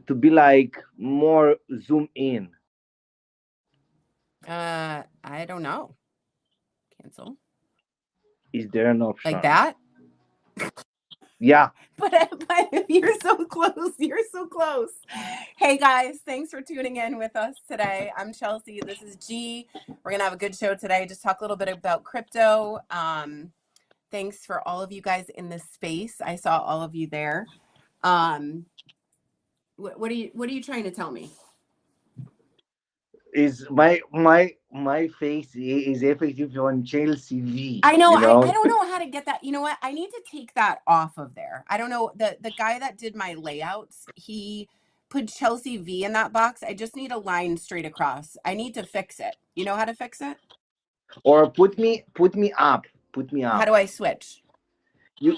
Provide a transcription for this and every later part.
to be like more zoom in? I don't know. Cancel. Is there an Like option? that? Yeah. But you're so close. You're so close. Hey guys, thanks for tuning in with us today. I'm Chelsea. This is G. We're gonna have a good show today. Just talk a little bit about crypto. Thanks for all of you guys in this space. I saw all of you there. What are you trying to tell me? Is my face is effective on Chelsea V, I know. you I know? don't know how to get that. You know what? I need to take that off of there. I don't know. The guy that did my layouts, he put Chelsea V in that box. I just need a line straight across. I need to fix it. You know how to fix it? Or put me up. Put me How up. do I switch? You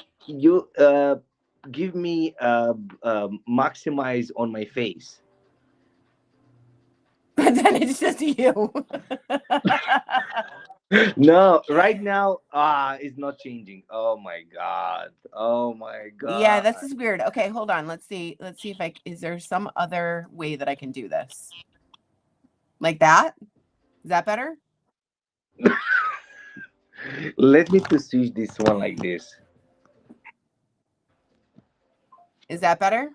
give me maximize on my face. But then it's just you. No, right now, it's not changing. Oh my god. Oh my Yeah, god. this is weird. Okay, hold on. Let's see. Let's see if is there some other way that I can do this? Like that? Is that better? Let me to switch this one like this. Is that better?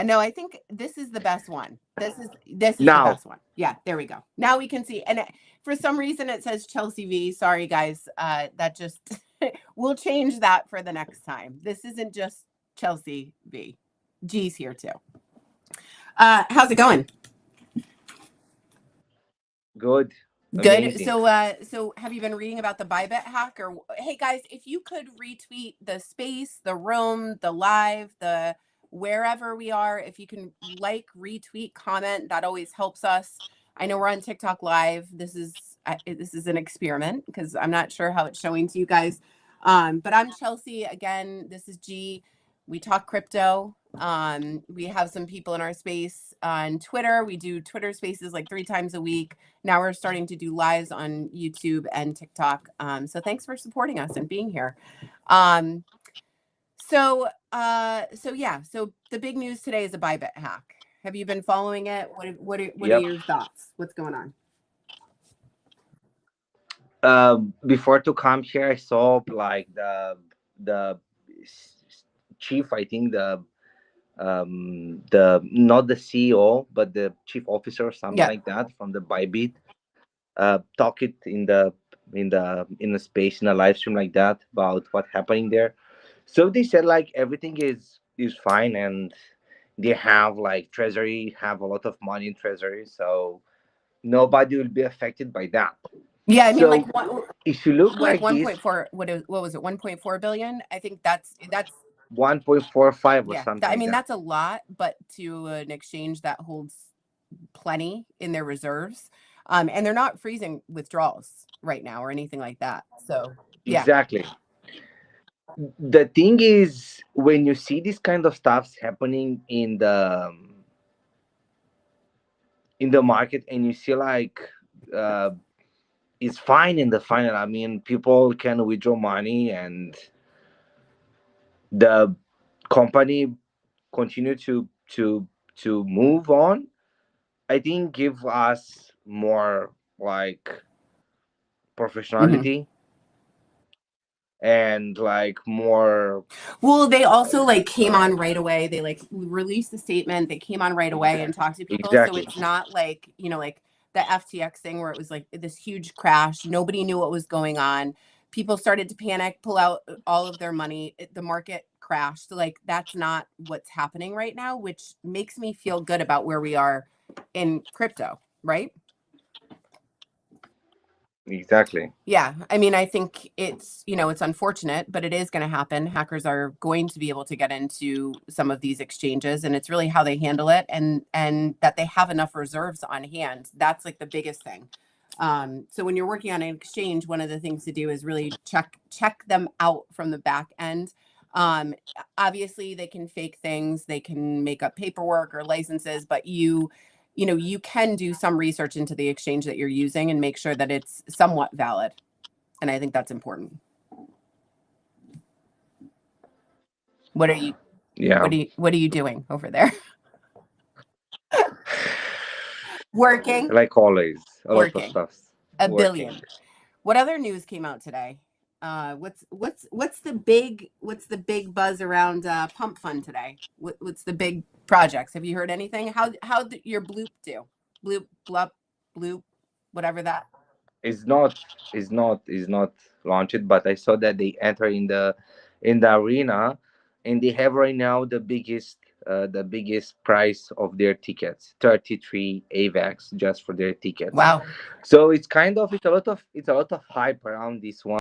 No, I think this is the best one. This is the Now, best one. Yeah, there we go. Now we can see. And for some reason it says Chelsea V. Sorry guys. That just we'll change that for the next time. This isn't just Chelsea V. G's here too. How's it going? good. Good. Amazing. So have you been reading about the Bybit hack? Or hey guys, if you could retweet the space, the room, the live, the wherever we are, if you can like, retweet, comment, that always helps us. I know we're on TikTok live. This is an experiment because I'm not sure how it's showing to you guys. But I'm Chelsea again. This is G. We talk crypto. We have some people in our space on Twitter. We do Twitter spaces like 3 times a week. Now we're starting to do lives on YouTube and TikTok. So thanks for supporting us and being here. So yeah. So the big news today is a Bybit hack. Have you been following it? What are Yep. your thoughts? What's going on? Before to come here, I saw like the chief. I think the not the CEO, but the chief officer or something Yeah. like that from the Bybit. Talk it in the space in a live stream like that about what happening there. So they said like everything is fine, and they have like treasury, have a lot of money in treasury, so nobody will be affected by that. Yeah, I mean So like if you look like like this, 1.4 what was it, 1.4 billion? I think that's 1.45 or yeah, something I like mean that. that's a lot, but to an exchange that holds plenty in their reserves, and they're not freezing withdrawals right now or anything like that. So yeah. Exactly. The thing is, when you see this kind of stuffs happening in the market, and you see like uh, it's fine in the final. I mean, people can withdraw money, and the company continue to move on. I think give us more like Mhm. professionality and like more. Well, they also like came on right away. They like released the statement. They came on right away and talked to people. So Exactly. it's not like, like the FTX thing where it was like this huge crash. Nobody knew what was going on. People started to panic, pull out all of their money. The market crashed. Like that's not what's happening right now, which makes me feel good about where we are in crypto, right? Exactly. Yeah, I mean, I think it's, it's unfortunate, but it is going to happen. Hackers are going to be able to get into some of these exchanges, and it's really how they handle it and that they have enough reserves on hand. That's like the biggest thing. So when you're working on an exchange, one of the things to do is really check them out from the back end. Um, Obviously, they can fake things, they can make up paperwork or licenses, but you can do some research into the exchange that you're using and make sure that it's somewhat valid. And I think that's important. What are you Yeah. what are you doing over there? Working, Like always, a lot of working. stuff A working. billion. What other news came out today? What's the big buzz around Pump Fund today? What's the big projects? Have you heard anything? How did your bloop do? Bloop blup bloop, whatever that. Is not is not launched, but I saw that they enter in the arena, and they have right now the biggest price of their tickets, 33 AVAX just for their tickets. Wow. So it's kind of it's a lot of hype around this one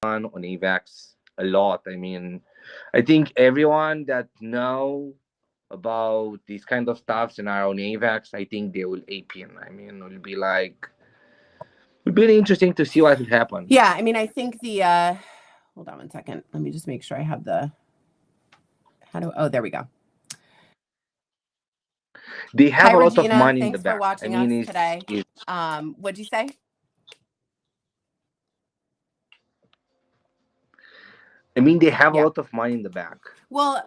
on AVAX a lot. I mean, I think everyone that know about these kind of stuffs and are on AVAX, I think they will ape in. I mean, it'll be like it'll be really interesting to see what will happen. Yeah, I mean, I think the hold on one second. Let me just make sure I have the how do oh there we go. They Hi have a lot of Regina, money in the thanks for back. I watching mean, us today. What'd you say? they have a Yeah. lot of money in the back. Well,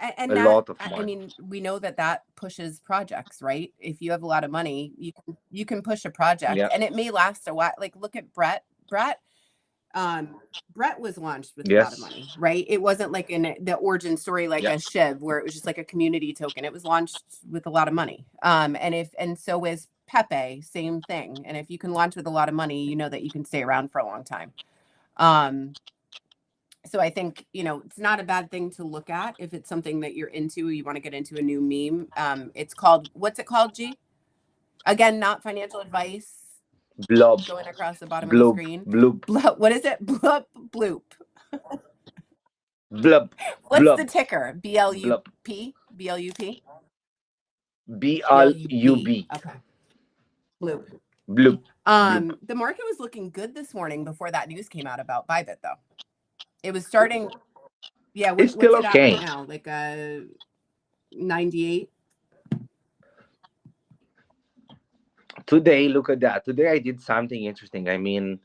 A and that lot of I money. mean we know that that pushes projects, right? If you have a lot of money, you can push a project, Yeah. and it may last a while. Like look at Brett. um Brett was launched with a lot of Yes. money, right? It wasn't like in the origin story like Yeah. a Shiv where it was just like a community token. It was launched with a lot of money. And so is Pepe, same thing. And if you can launch with a lot of money, you know that you can stay around for a long time. um so I think, it's not a bad thing to look at if it's something that you're into. You want to get into a new meme. It's called, what's it called, G? Again, not financial advice. Blob. Going across the bottom of the Bloop. screen. Bloop. What is it? Bloop, bloop. Blub. What's the Blub. ticker? BLUP? Blub. BLUP? BLUB. BLUB. Okay. Bloop. Bloop. Bloop. The market was looking good this morning before that news came out about Bybit, though. It was starting. Yeah. It's What's still it at right okay. now? Like 98. Today, look at that. Today I did something interesting. I mean,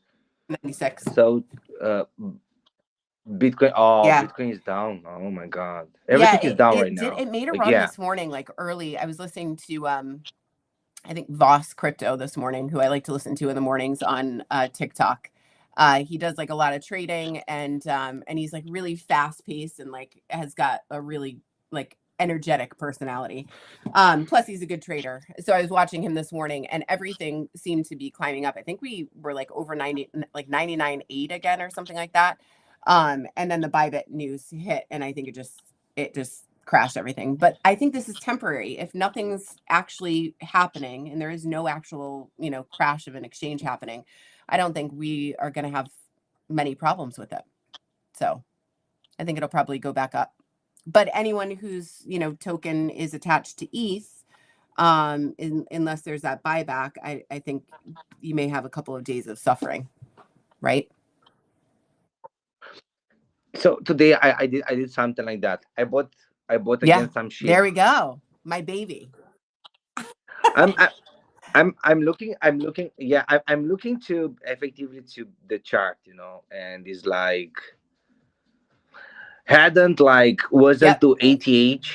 96. so uh, Bitcoin. Oh, Yeah. Bitcoin is down. Oh my God, Yeah, everything is down right it now. made a Like, run yeah. this morning, like early. I was listening to I think Voss Crypto this morning, who I like to listen to in the mornings on TikTok. He does like a lot of trading, and he's like really fast paced and like has got a really like energetic personality. Plus he's a good trader. So I was watching him this morning and everything seemed to be climbing up. I think we were like over 90, like 99.8 again or something like that. And then the Bybit news hit, and I think it just crashed everything. But I think this is temporary. If nothing's actually happening and there is no actual, crash of an exchange happening, I don't think we are going to have many problems with it. So I think it'll probably go back up. But anyone whose, token is attached to ETH, unless there's that buyback, I think you may have a couple of days of suffering, right? So today I did something like that. I bought Yeah, again some there SHIB. we go. My baby. I'm I, I'm looking, yeah, I'm looking to effectively to the chart, and it's like hadn't like wasn't Yep, to ATH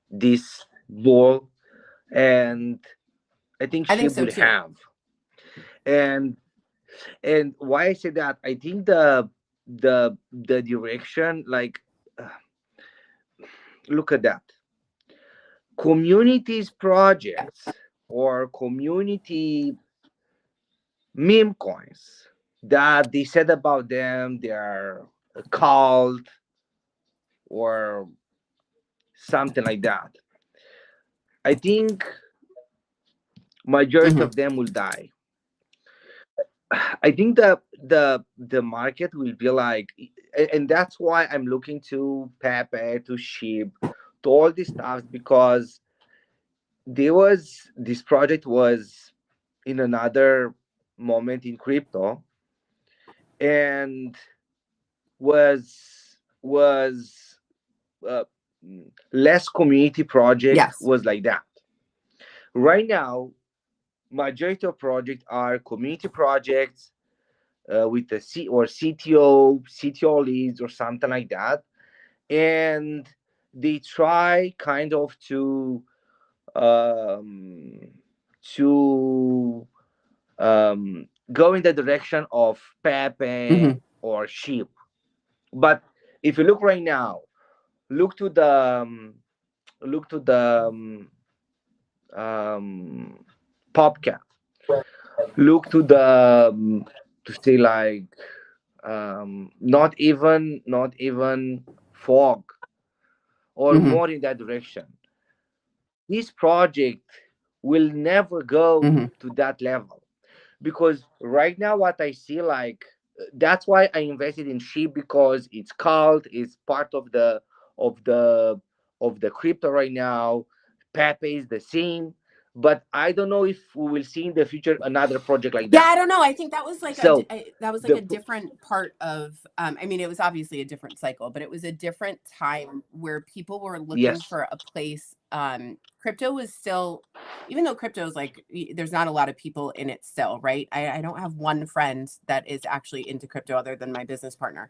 this ball, and I think I think SHIB so would too. have. And why I say that, I think the direction, like, uh, look at that, communities Yeah. projects or community meme coins that they said about them they are a cult or something like that. I think majority Hmm. of them will die. I think the market will be like, and that's why I'm looking to Pepe, to Sheep, to all these stuff, because there was this project was in another moment in crypto, and was uh, less community project Yes. was like that. Right now, majority of projects are community projects, with the CTO leads or something like that, and they try kind of to um, to go in the direction of Pepe Hmm. or sheep. But if you look right now, look to the look to the um, Popcat. Look to the to say like not even fog or Hmm. more in that direction. This project will never go Hmm. to that level because right now what I see like that's why I invested in sheep because it's called, it's part of the of the crypto right now. Pepe is the same, but I don't know if we will see in the future another project like Yeah, that. I don't know. I think that was like So that was like the a different part of. I mean, it was obviously a different cycle, but it was a different time where people were looking yes, for a place. Crypto was still, even though crypto is like, there's not a lot of people in it still, right? I don't have one friend that is actually into crypto other than my business partner,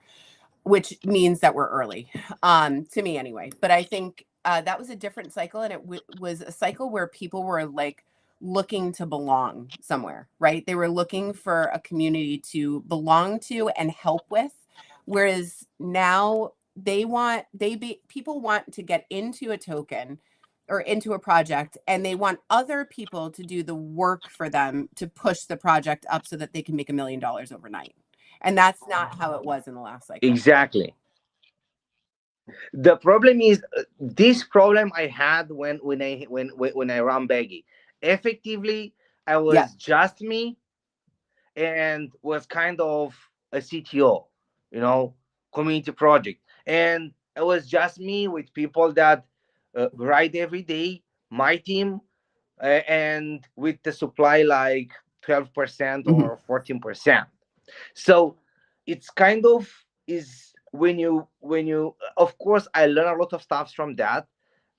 which means that we're early, to me anyway. But I think that was a different cycle, and it was a cycle where people were like looking to belong somewhere, right? They were looking for a community to belong to and help with, whereas now people want to get into a token or into a project, and they want other people to do the work for them to push the project up so that they can make $1 million overnight. And that's not how it was in the last cycle. exactly. The problem is this problem I had when I ran Baggy. Effectively, I Yeah. was just me and was kind of a CTO, you know, community project, and it was just me with people that write every day. My team and with the supply like 12% Hmm. or 14%. So it's kind of is when you of course I learn a lot of stuff from that,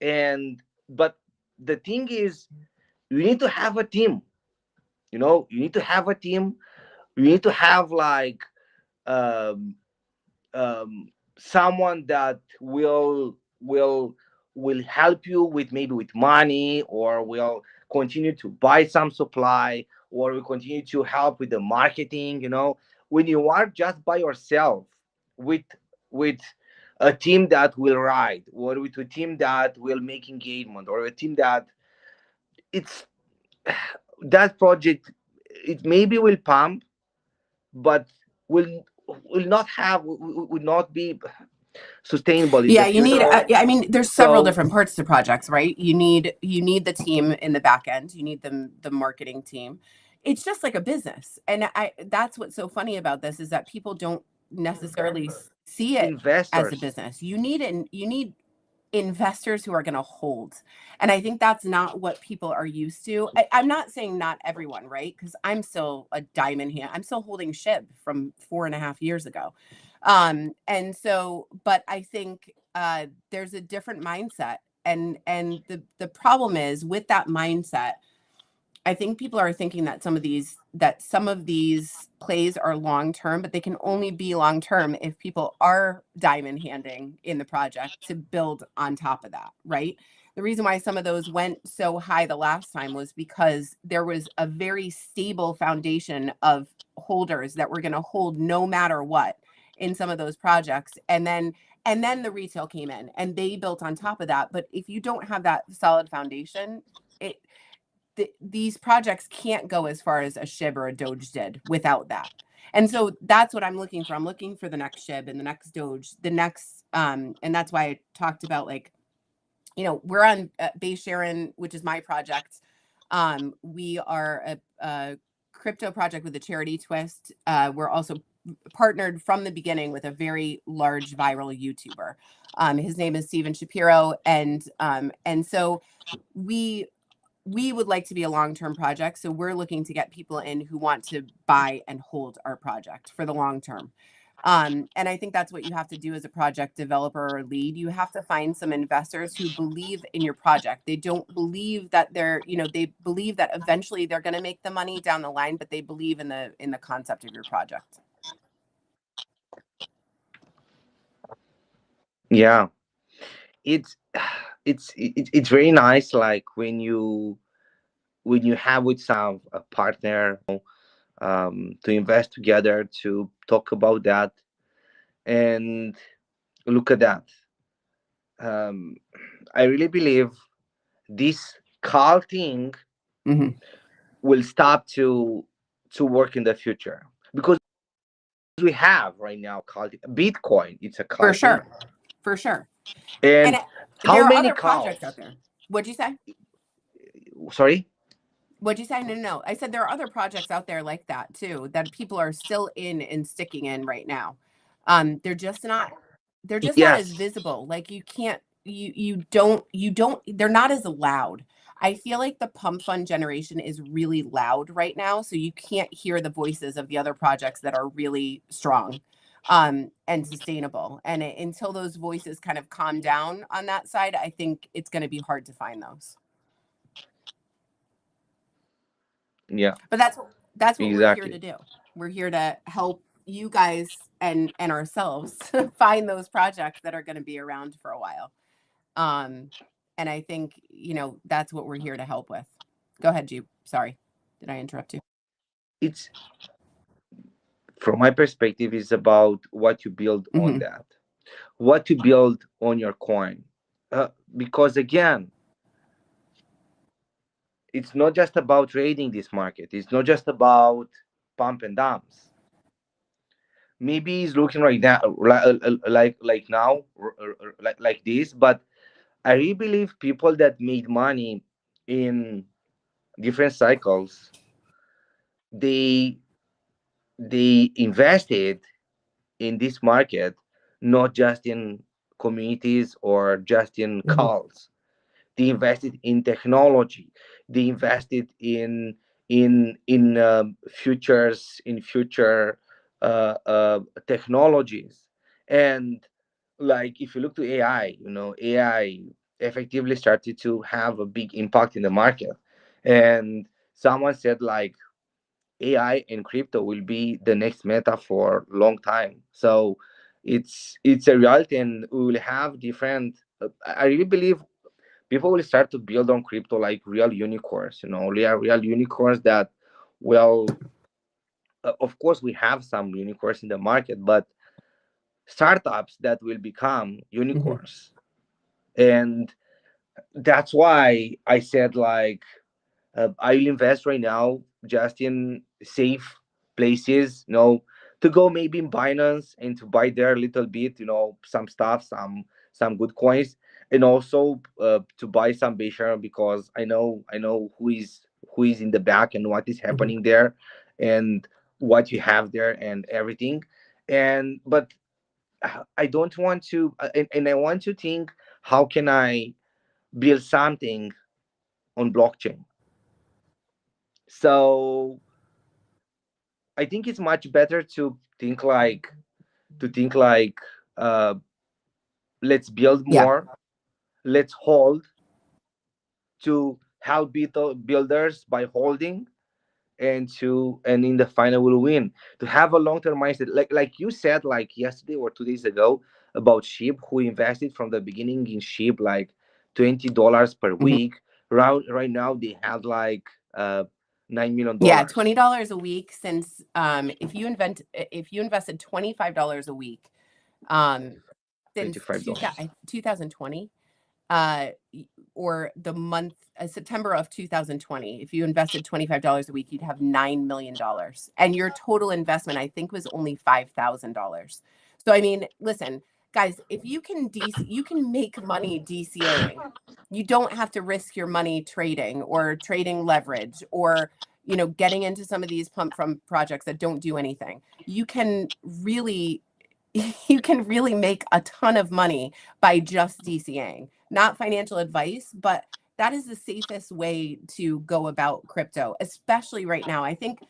and but the thing is you need to have a team. You need to have a team. You need to have like um, someone that will help you with maybe with money, or will continue to buy some supply, or will continue to help with the marketing. When you are just by yourself with with a team that will ride, or with a team that will make engagement, or a team that it's that project, it maybe will pump, but will not have will not be sustainable in Yeah, the you need. future. Yeah, I mean, there's several So different parts to projects, right? You need the team in the back end. You need the marketing team. It's just like a business, and I that's what's so funny about this is that people don't necessarily see it as a investors, business. You need investors who are going to hold. And I think that's not what people are used to. I'm not saying not everyone, right? Because I'm still a diamond hand. I'm still holding SHIB from 4.5 years ago. And so, but I think there's a different mindset. And the problem is with that mindset, I think people are thinking that some of these plays are long term, but they can only be long term if people are diamond handing in the project to build on top of that, right? The reason why some of those went so high the last time was because there was a very stable foundation of holders that were going to hold no matter what in some of those projects. And then the retail came in and they built on top of that. But if you don't have that solid foundation, it these projects can't go as far as a SHIB or a Doge did without that. And so that's what I'm looking for. I'm looking for the next SHIB and the next Doge, the next, and that's why I talked about like, we're on Bay Sharon, which is my project. We are a crypto project with a charity twist. We're also partnered from the beginning with a very large viral YouTuber. His name is Steven Shapiro, and so we we would like to be a long-term project. So we're looking to get people in who want to buy and hold our project for the long term. And I think that's what you have to do as a project developer or lead. You have to find some investors who believe in your project. They don't believe that they believe that eventually they're going to make the money down the line, but they believe in the concept of your project. yeah, it's it's very nice, like when you have with some a partner, to invest together, to talk about that, and look at that. um, I really believe this call thing Hmm. will stop to work in the future, because we have right now called Bitcoin. It's a For call thing, sure. For sure. And and how there are many other projects out calls? there. What'd you say? Sorry. What'd you say? No, no, no. I said there are other projects out there like that too that people are still in and sticking in right now. They're just not. They're just not as Yes. visible. Like you can't. You don't. They're not as loud. I feel like the pump fund generation is really loud right now, so you can't hear the voices of the other projects that are really strong, and sustainable. And until those voices kind of calm down on that side, I think it's going to be hard to find those. Yeah. But that's what we're here to Exactly. do. We're here to help you guys and ourselves find those projects that are going to be around for a while. Um, and I think that's what we're here to help with. Go ahead, Jupe. Sorry, did I interrupt you? It's from my perspective, is about what you build on Hmm. that, what you build on your coin. Because again, it's not just about trading this market. It's not just about pump and dumps. Maybe it's looking right now like now, like this, but I really believe people that made money in different cycles, they they invested in this market, not just in communities or just in Hmm. calls. They invested in technology. They invested in futures, in future technologies. And like if you look to AI, AI effectively started to have a big impact in the market. And someone said like AI and crypto will be the next meta for long time. So it's a reality, and we will have different. I really believe people will start to build on crypto like real unicorns. Real unicorns that will. Of course, we have some unicorns in the market, but startups that will become Hmm. unicorns, and that's why I said like I will invest right now just in safe places, to go maybe in Binance and to buy there a little bit, some stuff, some good coins, and also to buy some Bayshare, because I know who is in the back and what is Hmm. happening there, and what you have there and everything, and but I don't want to, and I want to think, how can I build something on blockchain? So I think it's much better to think like uh, let's build Yeah. more, let's hold, to help builders by holding, and in the final will win. To have a long term mindset, like you said, like yesterday or 2 days ago, about sheep who invested from the beginning in sheep like $20 per Hmm. week. Right now they have like $9 million. Yeah, $20 a week. Since if you invested $25 a week, um, since $25. 2020, uh, or the month September of 2020, if you invested $25 a week, you'd have $9 million, and your total investment, I think, was only $5,000. So I mean, listen, guys, if you can make money DCAing. You don't have to risk your money trading or trading leverage, or getting into some of these pump from projects that don't do anything. You can really make a ton of money by just DCAing. Not financial advice, but that is the safest way to go about crypto, especially right now. I think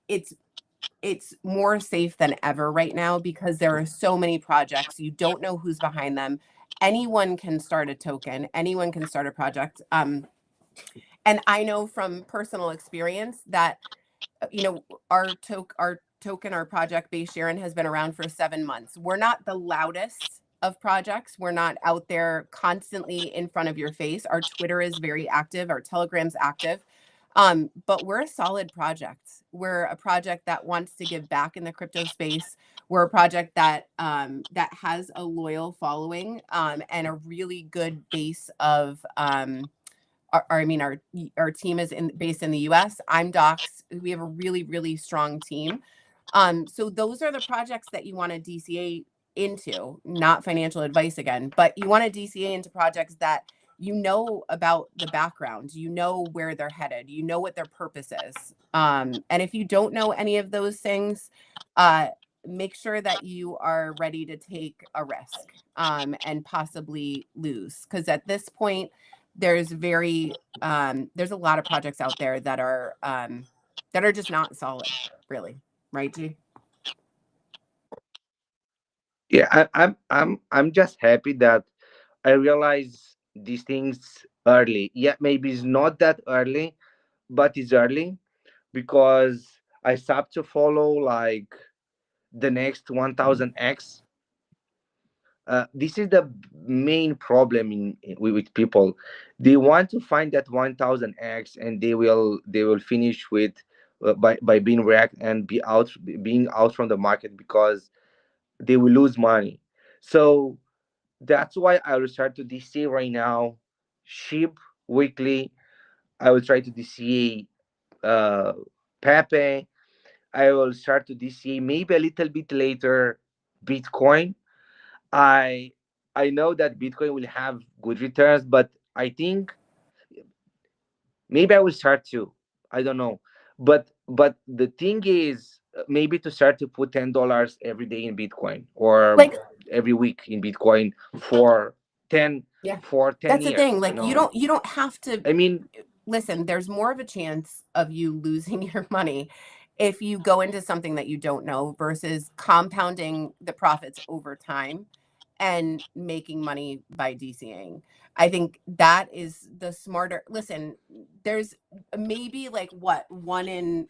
it's more safe than ever right now because there are so many projects. You don't know who's behind them. Anyone can start a token, anyone can start a project. And I know from personal experience that you know, our token, our project base Sharon has been around for 7 months. We're not the loudest of projects. We're not out there constantly in front of your face. Our Twitter is very active, our Telegram's active. But we're a solid project. We're a project that wants to give back in the crypto space. We're a project that that has a loyal following and a really good base of I mean, our team is based in the U.S. I'm Docs. We have a really strong team. So those are the projects that you want to DCA into. Not financial advice again, but you want to DCA into projects that you know about the background, you know where they're headed, you know what their purpose is. And if you don't know any of those things, make sure that you are ready to take a risk and possibly lose. Because at this point, there's there's a lot of projects out there that are just not solid, really, right, G? Yeah, I'm just happy that I realize these things early. Yeah, maybe it's not that early, but it's early because I stopped to follow like the next 1000x. This is the main problem with people. They want to find that 1000x, and they will finish with by being wrecked and being out from the market because they will lose money. So that's why I will start to DCA right now, ship weekly. I will try to DCA Pepe. I will start to DCA maybe a little bit later Bitcoin. I I know that Bitcoin will have good returns, but I think maybe I will start to. I don't know, but the thing is, maybe to start to put $10 every day in Bitcoin or Like, every week in Bitcoin for 10 yeah, for 10 that's the thing. years. You Like, know, you don't have to I mean, listen. There's more of a chance of you losing your money if you go into something that you don't know versus compounding the profits over time and making money by DCing. I think that is the smarter. Listen, there's maybe like what, one in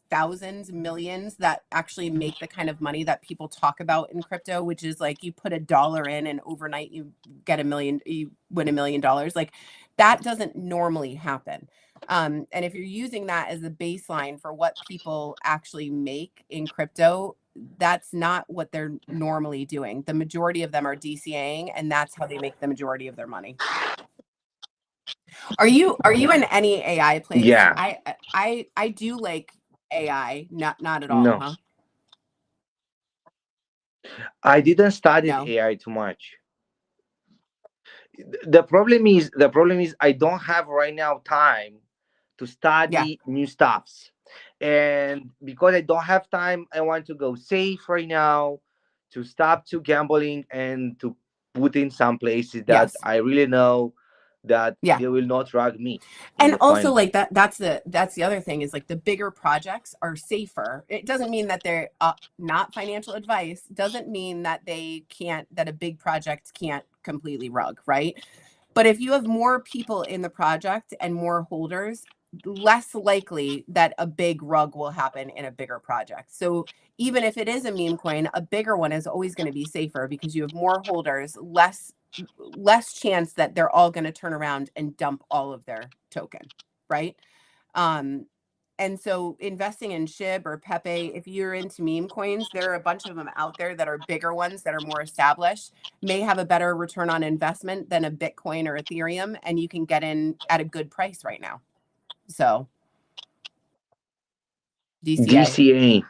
thousands, millions that actually make the kind of money that people talk about in crypto, which is like you put $1 in and overnight you get you win $1 million. Like, that doesn't normally happen. And if you're using that as the baseline for what people actually make in crypto, that's not what they're normally doing. The majority of them are DCAing, and that's how they make the majority of their money. Are you in any AI plays? yeah, I do like AI, not at all, no, huh? I didn't study No. AI too much. The problem is I don't have right now time to Yeah. study new stuffs, and because I don't have time, I want to go safe right now, to stop to gambling and to put in some places that Yes. I really know that Yeah. they will not drag me in And the also, final. like, that's the other thing is, like, the bigger projects are safer. It doesn't mean that they're not financial advice. Doesn't mean that that a big project can't completely rug, right? But if you have more people in the project and more holders, less likely that a big rug will happen in a bigger project. So even if it is a meme coin, a bigger one is always going to be safer because you have more holders, less chance that they're all going to turn around and dump all of their token, right? Um, and so investing in SHIB or Pepe, if you're into meme coins, there are a bunch of them out there that are bigger ones that are more established, may have a better return on investment than a Bitcoin or Ethereum, and you can get in at a good price right now. So DCA. DCA.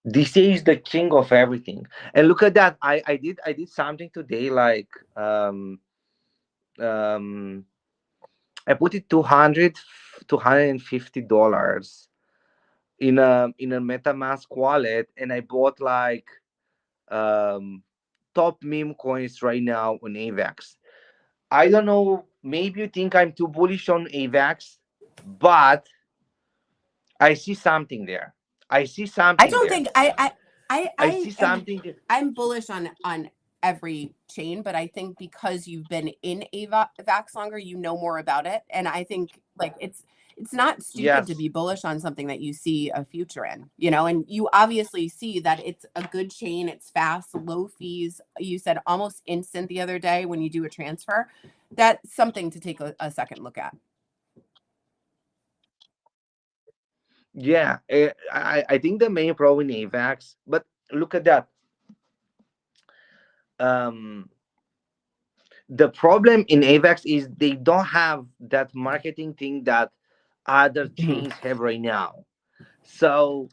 DCA is the king of everything. And look at that. I did something today like um I put it 250 dollars in a MetaMask wallet, and I bought like um top meme coins right now on AVAX. I don't know, maybe you think I'm too bullish on AVAX, but I see something there. I see I something don't there. think I I see I am something there. I'm bullish on every chain, but I think because you've been in AVAX longer, you know more about it, and I think like it's not stupid to Yes. be bullish on something that you see a future in, and you obviously see that it's a good chain, it's fast, low fees. You said almost instant the other day when you do a transfer. That's something to take a second look at. Yeah, I think the main problem in AVAX, but look at that. Um, the problem in AVAX is they don't have that marketing thing that other Mhm. chains have right now. So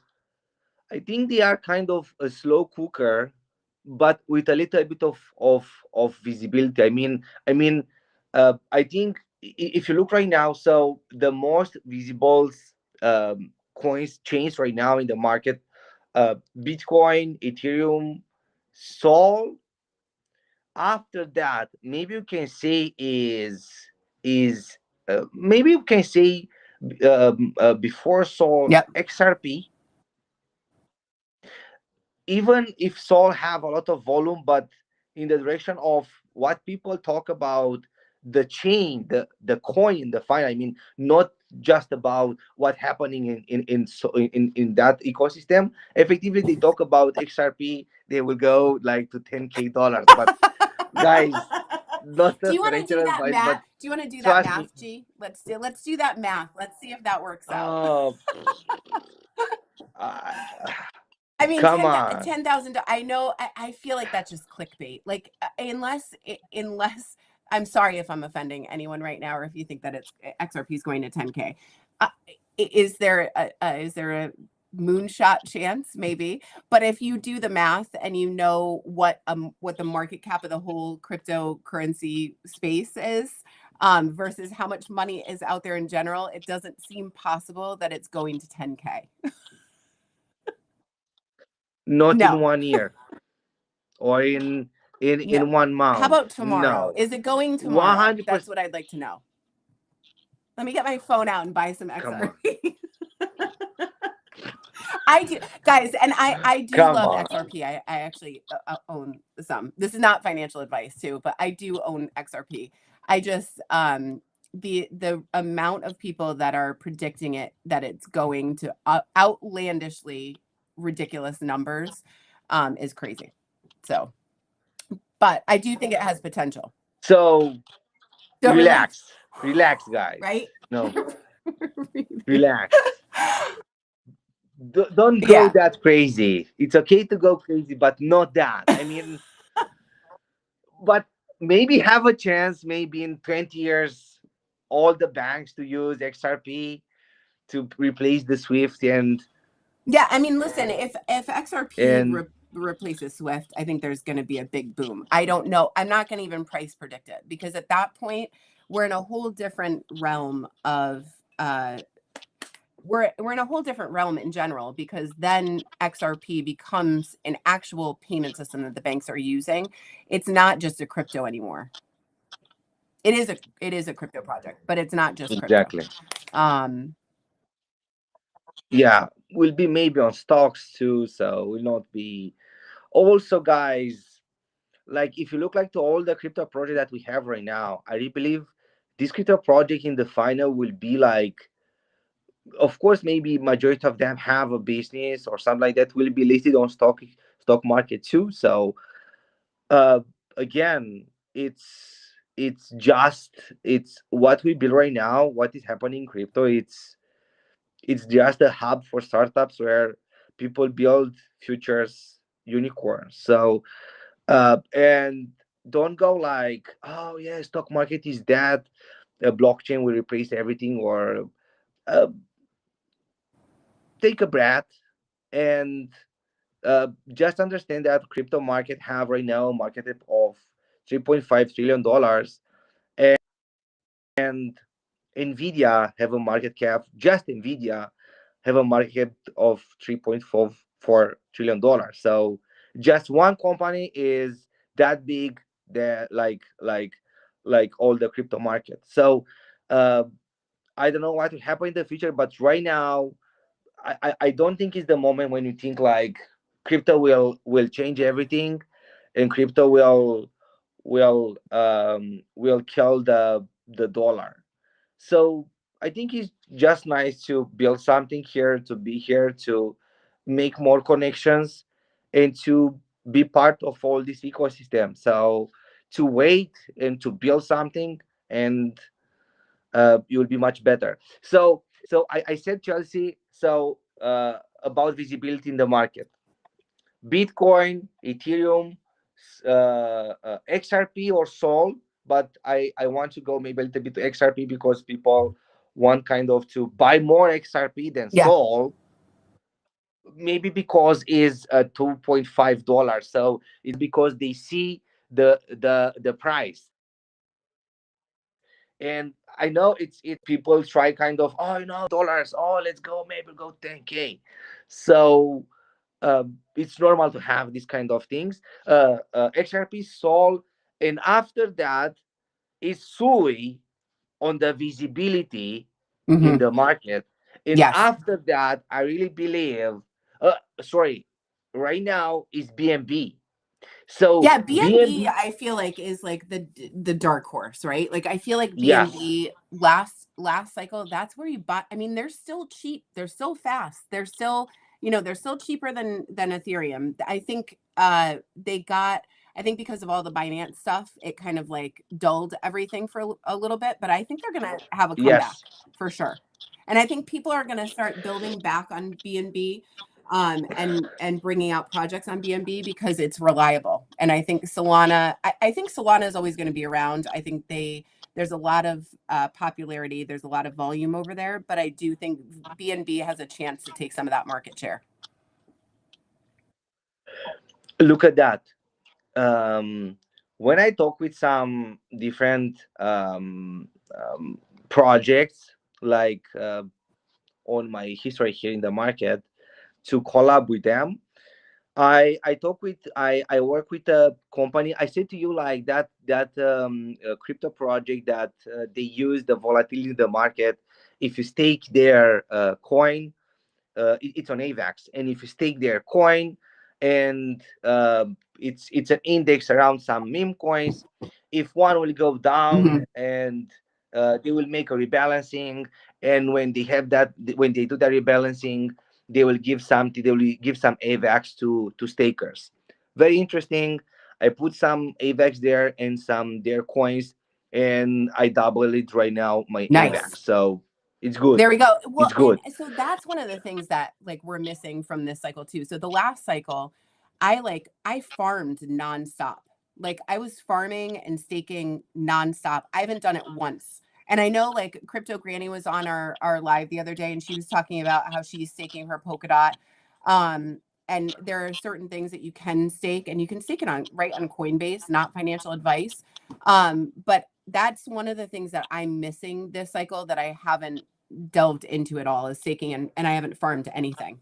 I think they are kind of a slow cooker, but with a little bit of visibility. I think if you look right now, so the most visible coins chains right now in the market, Bitcoin, Ethereum, Sol. After that, maybe you can say is maybe you can say before Sol, Yep. XRP. Even if Sol have a lot of volume, but in the direction of what people talk about, the chain, the coin, the fine. I mean, not just about what happening in that ecosystem. Effectively, they talk about XRP, they will go like to 10K dollars. But guys, not Do a you want to financial do that advice, math? but Do you want to do that trust me. math, G? Let's do that math. Let's see if that works out. Oh, uh, I mean, come on. 10,000. I know. I feel like that's just clickbait. Like, unless I'm sorry if I'm offending anyone right now, or if you think that it's XRP is going to 10K. Uh, is there a moonshot chance? Maybe. But if you do the math and you know what the market cap of the whole cryptocurrency space is. Versus how much money is out there in general, it doesn't seem possible that it's going to 10K. Not in No. 1 year or No. in one How month. about tomorrow? No. Is it going tomorrow? That's 100%. what I'd like to know. Let me get my phone out and buy some Come on. XRP. I do, guys, and I do Come love on. XRP. I actually own some. This is not financial advice too, but I do own XRP. I just the amount of people that are predicting that it's going to outlandishly ridiculous numbers is crazy. So, but I do think it has potential. So So relax, relax. Relax, guys. right? No, relax. Don't go Yeah. that crazy. It's okay to go crazy, but not that. I mean, but maybe have a chance, maybe in 20 years, all the banks to use XRP to replace the Swift Yeah, I mean, listen, if XRP and replaces Swift, I think there's going to be a big boom. I don't know. I'm not going to even price predict it because at that point we're in a whole different realm of we're in a whole different realm in general because then XRP becomes an actual payment system that the banks are using. It's not just a crypto anymore. It is a crypto project, but it's not just crypto. exactly. Um, Yeah, will be maybe on stocks too, so will not be. Also, guys, like if you look like to all the crypto project that we have right now, I really believe this crypto project in the final will be like, of course, maybe majority of them have a business or something like that will be listed on stock market too. So uh again, it's what we build right now, what is happening in crypto. It's just a hub for startups where people build futures unicorns. So and don't go like, oh yeah, stock market is that, a blockchain will replace everything, or uh, take a breath and just understand that crypto market have right now a market cap of $3.5 trillion, and Nvidia have a market cap, just Nvidia have a market cap of $3.44 trillion. So just one company is that big, that like all the crypto market. So uh, I don't know what will happen in the future, but right now I don't think it's the moment when you think like crypto will change everything, and crypto will kill the dollar. So I think it's just nice to build something here, to be here, to make more connections, and to be part of all this ecosystem. So to wait and to build something, and you'll be much better. So I said, Chelsea. So about visibility in the market, Bitcoin, Ethereum, XRP or Sol. But I want to go maybe a little bit to XRP because people want kind of to buy more XRP than Yeah. Sol. Maybe because is $2.5. So it's because they see the price. And I know it's people try kind of, oh, $2, oh, let's go, maybe go 10K. So it's normal to have these kind of things. XRP Sol, and after that is Sui on the visibility in Hmm. the market. And Yes. after that, I really believe, uh, sorry, right now is BNB. So Yeah, BNB BNB, I feel like is like the dark horse, right? Like I feel like yes, BNB last cycle, that's where you buy. I mean, they're still cheap, they're still fast, they're still, they're still cheaper than Ethereum. I think they got, I think because of all the Binance stuff, it kind of like dulled everything for a little bit, but I think they're going to have a comeback yes. for sure. And I think people are going to start building back on BNB, and bringing out projects on BNB because it's reliable. And I think Solana, I think Solana is always going to be around. I think there's a lot of popularity, there's a lot of volume over there, but I do think BNB has a chance to take some of that market share. Look at that. Um, when I talk with some different projects, like on my history here in the market, to collab with them, I work with a company. I said to you like that crypto project that they use the volatility in the market. If you stake their coin, it's on AVAX, and if you stake their coin, and it's an index around some meme coins, if one will go down, Hmm. and they will make a rebalancing, and when they do the rebalancing, they will give some AVAX to stakers. Very interesting. I put some AVAX there and some their coins, and I double it right now my Nice. AVAX. So it's good. There we go. Well, It's good. and so that's one of the things that like we're missing from this cycle too. So the last cycle, I farmed nonstop. Like I was farming and staking nonstop. I haven't done it once. And I know like Crypto Granny was on our live the other day and she was talking about how she's staking her Polkadot. Um, and there are certain things that you can stake and you can stake it on right on Coinbase, not financial advice. But that's one of the things that I'm missing this cycle that I haven't delved into it all is staking, and I haven't farmed anything.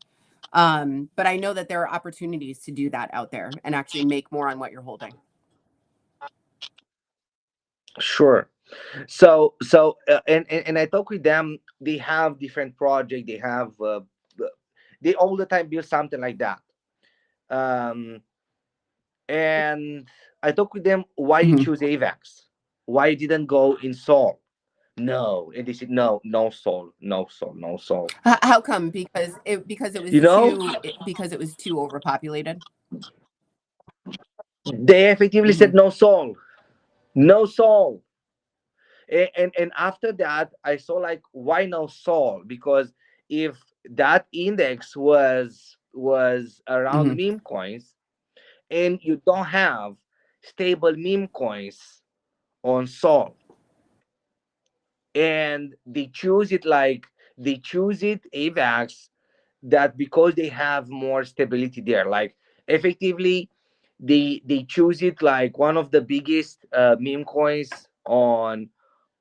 But I know that there are opportunities to do that out there and actually make more on what you're holding. Sure. So I talk with them. They have different project. They have they all the time build something like that. Um, and I talk with them. Why you Mhm. choose AVAX? Why you didn't go in Sol? No, and they said no, no Sol, no Sol, no Sol. How come? Because it was You know, because it was too overpopulated. they effectively said Hmm. no Sol, no Sol. And after that, I saw like why no Sol? Because if that index was around Hmm. meme coins, and you don't have stable meme coins on Sol, and they choose it AVAX, that because they have more stability there, like effectively they choose it like one of the biggest meme coins on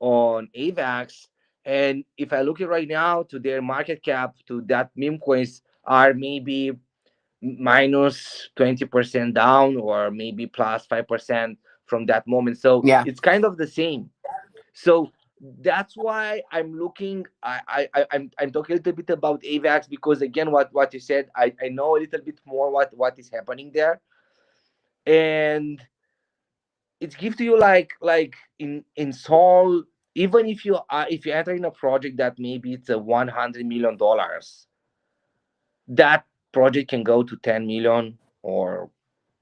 AVAX. And if I look at right now to their market cap to that meme coins are maybe minus 20% down, or maybe plus 5% from that moment. So Yeah. it's kind of the same. So that's why I'm looking. I'm talking a little bit about AVAX because again, what you said, I know a little bit more what is happening there, and it gives to you like in Sol. even if you enter in a project that maybe it's a $100 million, that project can go to 10 million or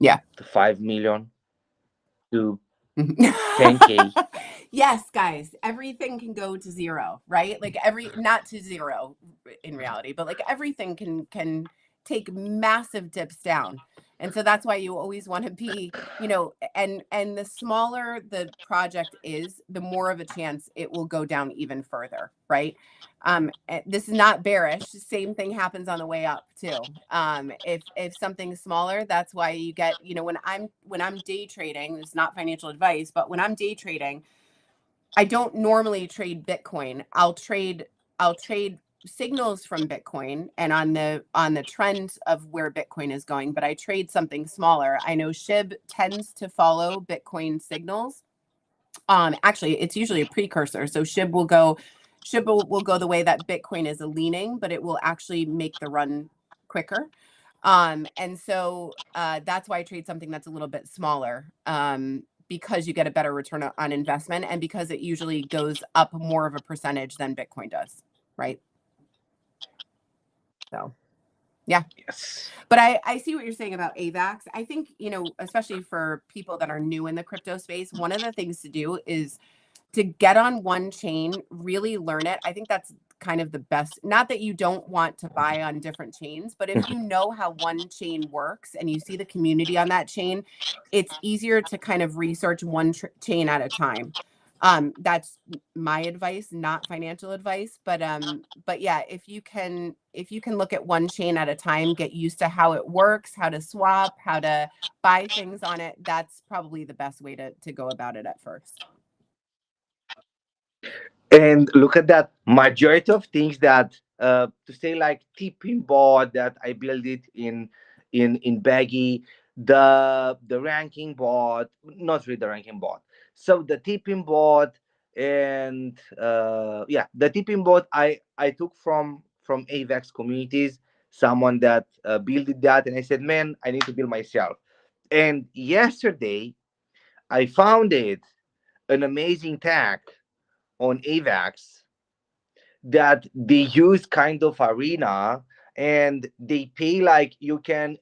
Yeah. to 5 million to 10K. Yes, guys, everything can go to zero, right? Like not to zero in reality, but like everything can take massive dips down. And so that's why you always want to be, and the smaller the project is, the more of a chance it will go down even further, right? This is not bearish. Same thing happens on the way up too. If something's smaller, that's why you get, when I'm day trading, it's not financial advice, but when I'm day trading, I don't normally trade Bitcoin. I'll trade signals from Bitcoin and on the trend of where Bitcoin is going, but I trade something smaller. I know SHIB tends to follow Bitcoin signals. Actually, it's usually a precursor. So SHIB will go the way that Bitcoin is leaning, but it will actually make the run quicker. And so that's why I trade something that's a little bit smaller, because you get a better return on investment, and because it usually goes up more of a percentage than Bitcoin does, right? So yeah. Yes. But I see what you're saying about AVAX. I think, especially for people that are new in the crypto space, one of the things to do is to get on one chain, really learn it. I think that's kind of the best. Not that you don't want to buy on different chains, but if you know how one chain works and you see the community on that chain, it's easier to kind of research one chain at a time. That's my advice, not financial advice, but yeah, if you can look at one chain at a time, get used to how it works, how to swap, how to buy things on it, that's probably the best way to go about it at first. And look at that, majority of things that to say like tipping board that I build it in Baggy, the ranking board, not really the ranking board. So the tipping board, and yeah, the tipping board I took from AVAX communities, someone that built that, and I said, man, I need to build myself. And yesterday I found it an amazing tag on AVAX that they use kind of arena, and they pay like you can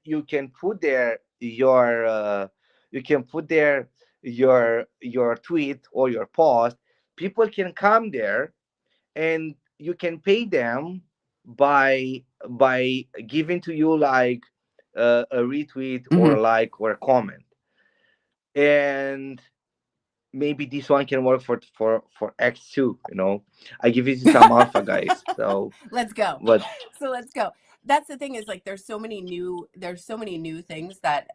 put there your you can put there your tweet or your post. People can come there, and you can pay them by giving to you like a retweet or Mm-hmm. a like or a comment. And maybe this one can work for X2, I give you some alpha, guys. So Let's go. but So let's go. That's the thing, is like there's so many new things that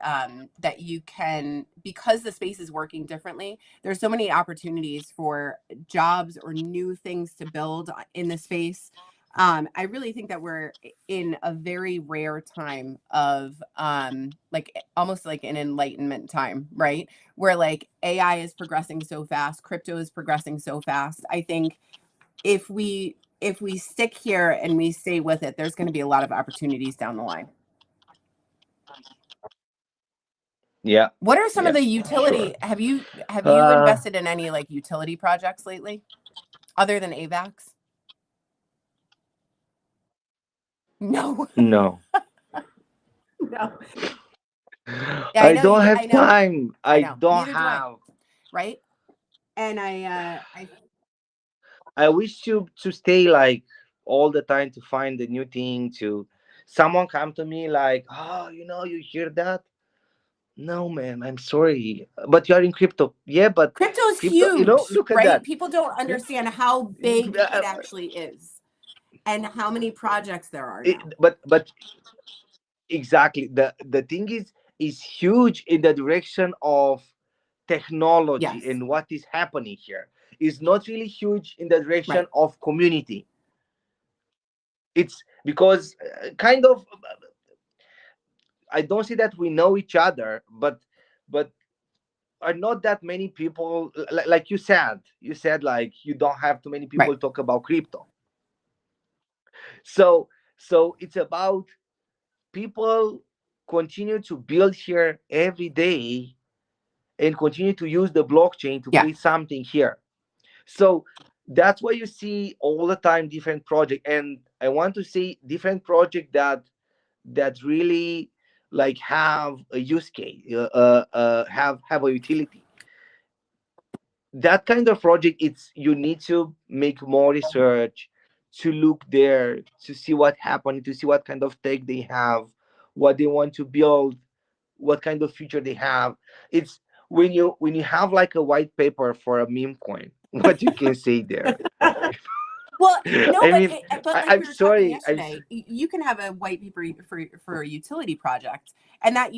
you can, because the space is working differently, there's so many opportunities for jobs or new things to build in the space. I really think that we're in a very rare time of like almost like an enlightenment time, right? Where like AI is progressing so fast, crypto is progressing so fast. I think if we stick here and we stay with it, there's going to be a lot of opportunities down the line. yeah, What are some of yeah, the sure. utility? Have you uh invested in any like utility projects lately, other than AVAX? No, no. no. Yeah, I I know you don't do. have I know. time, I I know. don't Neither do I. have. Right. And I I wish to stay like all the time to find a new thing. To someone come to me like, oh, you hear that? No, man, I'm sorry, but you are in crypto. Yeah, but crypto's crypto, huge, look at right? that. People don't Yeah. understand how big Uh, it actually is and how many projects there are it, now. but exactly, the thing is huge in the direction of technology, Yes. and what is happening here is not really huge in the direction Right. of community. It's because kind of, I don't see that we know each other, but are not that many people, like you said like you don't have too many Right. people talk about crypto. So it's about people continue to build here every day, and continue to use the blockchain to Yeah. create something here. So That's why you see all the time different project, and I want to see different project that really like have a use case, have a utility. That kind of project, it's you need to make more research, to look there, to see what happened, to see what kind of tech they have, what they want to build, what kind of future they have. It's when you have like a white paper for a meme coin, what you can say there. Well, no, I mean, but like I'm we were talking sorry, yesterday, you can have a white paper for a utility project, and that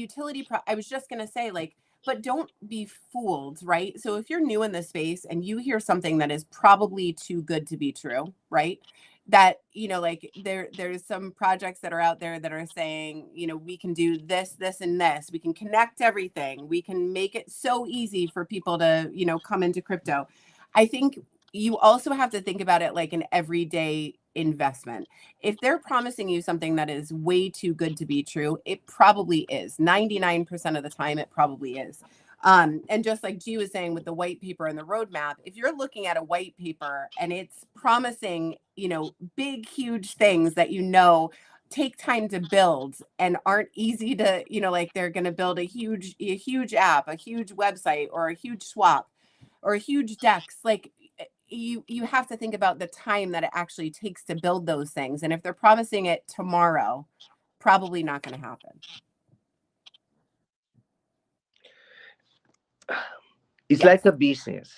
I was just gonna say, like, but don't be fooled, right? So if you're new in the space and you hear something that is probably too good to be true, right? That, like, there's some projects that are out there that are saying, we can do this, this, and this. We can connect everything. We can make it so easy for people to, come into crypto. I think you also have to think about it like an everyday investment. If they're promising you something that is way too good to be true, it probably is. 99% of the time, it probably is. And just like G was saying with the white paper and the roadmap, if you're looking at a white paper and it's promising, big, huge things that take time to build and aren't easy to, like they're going to build a huge app, a huge website, or a huge swap, or a huge dex, like you have to think about the time that it actually takes to build those things. And if they're promising it tomorrow, probably not going to happen. it's Yes. like a business.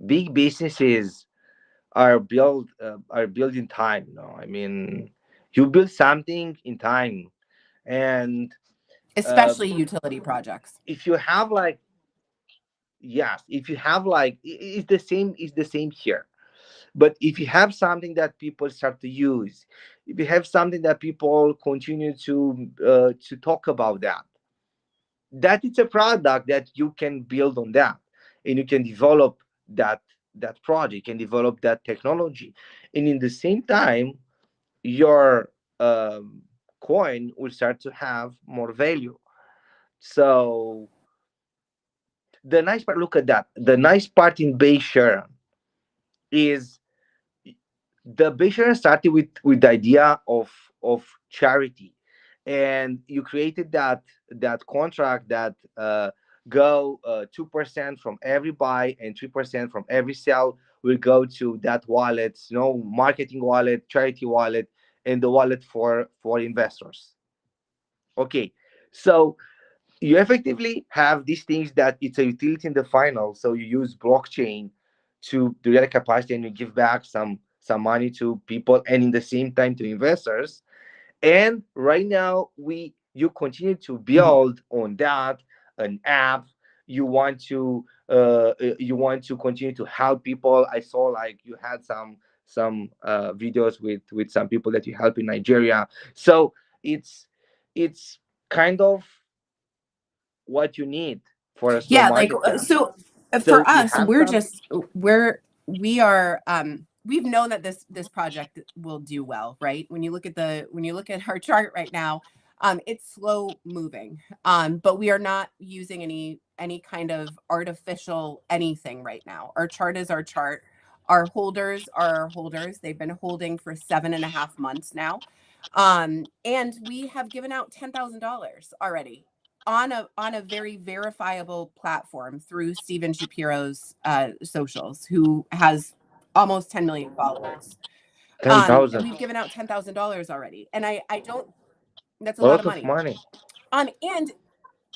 Big businesses are built in time. I mean, you build something in time, and uh, Especially utility projects. if you have like, yes, if you have like, it's the same. It's the same here. But if you have something that people start to use, if you have something that people continue to talk about, that it's a product that you can build on that, and you can develop that project, you can develop that technology, and in the same time, your coin will start to have more value. So the nice part, look at that. The nice part in Bay Share is the Bayshare started with the idea of charity, and you created that contract that go 2% from every buy and 3% from every sell will go to that wallet, marketing wallet, charity wallet, and the wallet for investors. Okay, so you effectively have these things that it's a utility in the final. So you use blockchain to do that capacity, and you give back some money to people, and in the same time to investors. And right now you continue to build on that an app. You want to continue to help people. I saw like you had some videos with some people that you help in Nigeria. So it's kind of what you need for a small Yeah, like market cap. so So for you us, have some. we've known that this project will do well, right? When you look at our chart right now, it's slow moving. But we are not using any kind of artificial anything right now. Our chart is our chart. Our holders are our holders. They've been holding for 7.5 months now. And we have given out $10,000 already on a very verifiable platform through Steven Shapiro's socials, who has almost 10 million followers. ten And thousand, we've given out $10,000 already. And I don't, that's a a lot of lot of money. money. And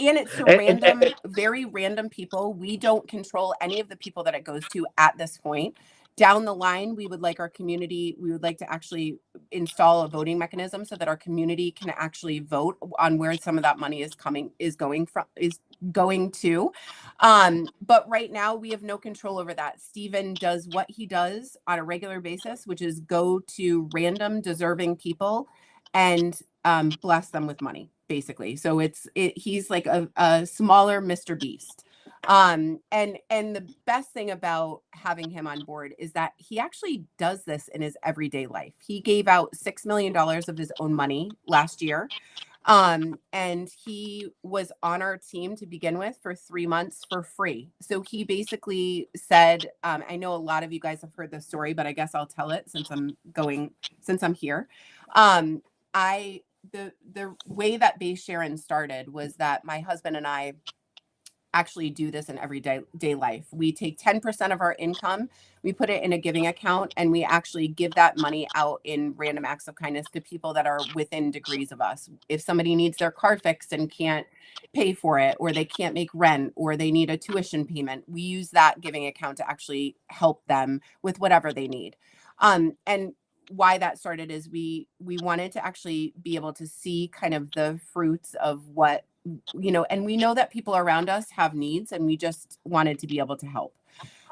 it's to And very random people. We don't control any of the people that it goes to at this point. Down the line, we would like to actually install a voting mechanism so that our community can actually vote on where some of that money is going to. But right now we have no control over that. Steven does what he does on a regular basis, which is go to random deserving people and bless them with money, basically. So he's like a smaller Mr. Beast. And the best thing about having him on board is that he actually does this in his everyday life. He gave out $6 million of his own money last year. And he was on our team to begin with for 3 months for free. So he basically said, I know a lot of you guys have heard this story, but I guess I'll tell it since I'm here. The way that Base Sharon started was that my husband and I actually do this in everyday life. We take 10% of our income, we put it in a giving account, and we actually give that money out in random acts of kindness to people that are within degrees of us. If somebody needs their car fixed and can't pay for it, or they can't make rent, or they need a tuition payment, we use that giving account to actually help them with whatever they need. And why that started is we wanted to actually be able to see kind of the fruits of what, and we know that people around us have needs, and we just wanted to be able to help.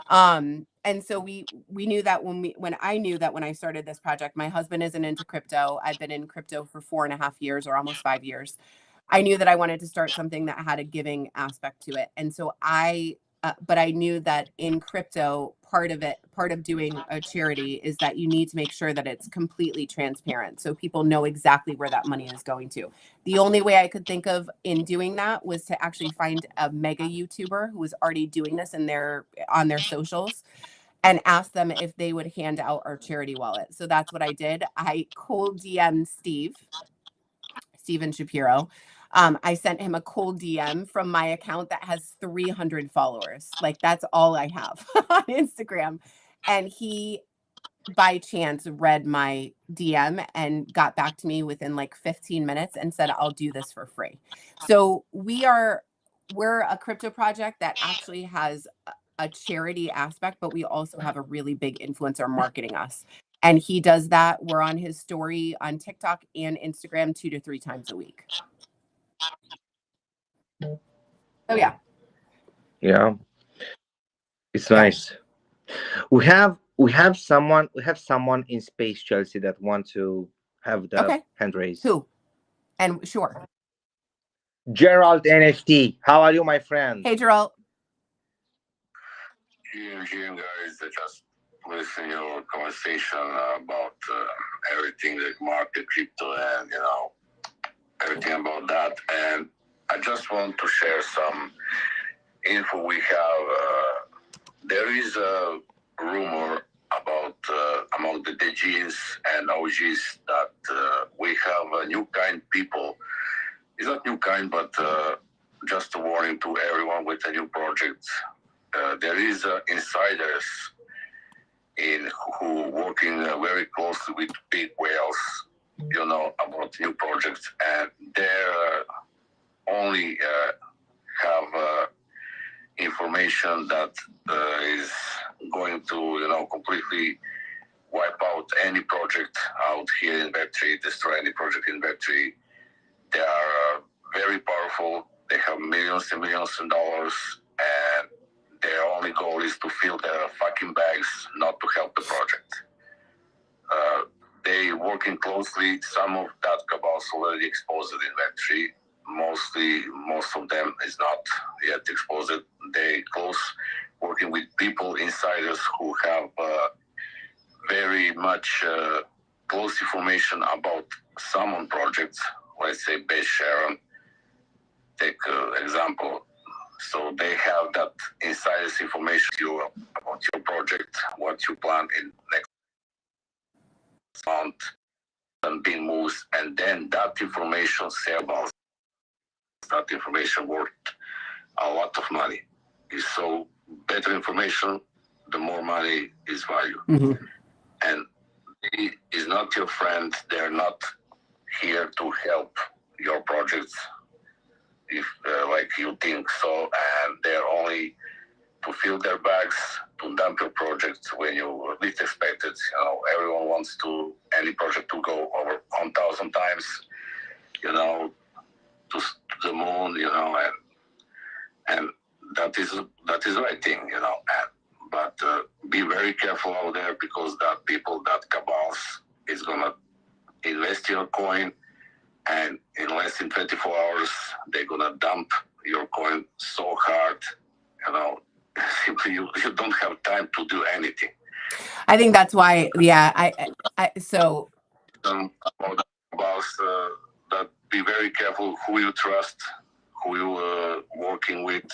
And so we knew that when I started this project, my husband isn't into crypto. I've been in crypto for 4.5 years, or almost 5 years. I knew that I wanted to start something that had a giving aspect to it. And so but I knew that in crypto, part of doing a charity is that you need to make sure that it's completely transparent, so people know exactly where that money is going to. The only way I could think of in doing that was to actually find a mega YouTuber who was already doing this on their socials, and ask them if they would hand out our charity wallet. So that's what I did. I cold DM'd Steven Shapiro. I sent him a cold DM from my account that has 300 followers. Like, that's all I have on Instagram. And he, by chance, read my DM and got back to me within like 15 minutes and said, I'll do this for free. So we're a crypto project that actually has a charity aspect, but we also have a really big influencer marketing us. And he does that. We're on his story on TikTok and Instagram 2 to 3 times a week. Oh yeah. Yeah, it's Yeah. nice. We have someone in space, Chelsea, that want to have the Okay. hand raise. Who? And sure. Gerald NFT, how are you, my friend? Hey, Gerald. Here, guys, I just listen your conversation about everything like market, crypto, and everything about that. And I just want to share some info we have. There is a rumor about among the DGs and OGs that we have a new kind people. It's not new kind, but just a warning to everyone with a new project. There is insiders who working very closely with big whales, about new projects, and they only have information that is going to, completely wipe out any project out here in Web3, destroy any project in Web3. They are very powerful. They have millions and millions of dollars, and their only goal is to fill their fucking bags, not to help the project. They working closely. Some of that cabals already exposed in Web3. Most of them is not yet exposed. They close working with people, insiders who have very much close information about some projects. Let's say Base Sharon, take example. So they have that insiders information about your project, what you plan in next month, and being moved, and then that information sales, that information worth a lot of money. So better information, the more money is value. Mm-hmm. And he is not your friend. They're not here to help your projects if like you think so, and they're only to fill their bags, to dump your project when you least expect it. Everyone wants any project to go over 1,000 times, to the moon, and that is the right thing, but be very careful out there, because that people, that cabals is gonna invest your coin, and in less than 24 hours, they're gonna dump your coin so hard, simply you don't have time to do anything. I think that's why, yeah. So about that be very careful who you trust, who you working with,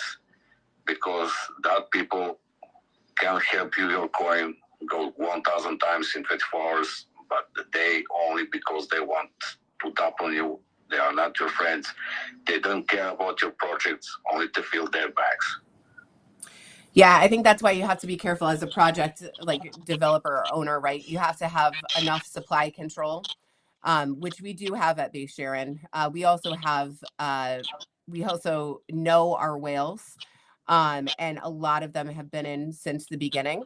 because that people can help you your coin go 1,000 times in 24 hours, but they only because they want to tap on you. They are not your friends. They don't care about your projects, only to fill their bags. Yeah, I think that's why you have to be careful as a project like developer or owner, right? You have to have enough supply control, which we do have at Base Sharon. We also know our whales, and a lot of them have been in since the beginning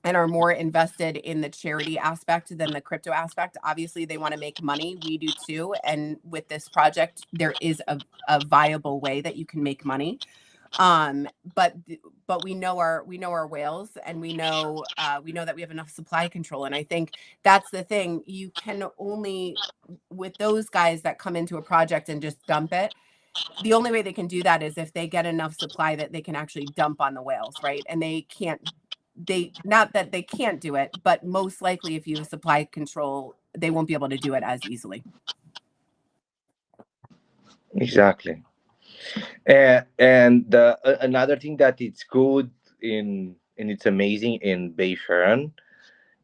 and are more invested in the charity aspect than the crypto aspect. Obviously, they want to make money. We do too. And with this project, there is a viable way that you can make money. But we know our whales, and we know that we have enough supply control. And I think that's the thing. You can only, with those guys that come into a project and just dump it, the only way they can do that is if they get enough supply that they can actually dump on the whales, right? And not that they can't do it, but most likely if you have supply control, they won't be able to do it as easily. Exactly. And another thing that it's good in and it's amazing in Baysharen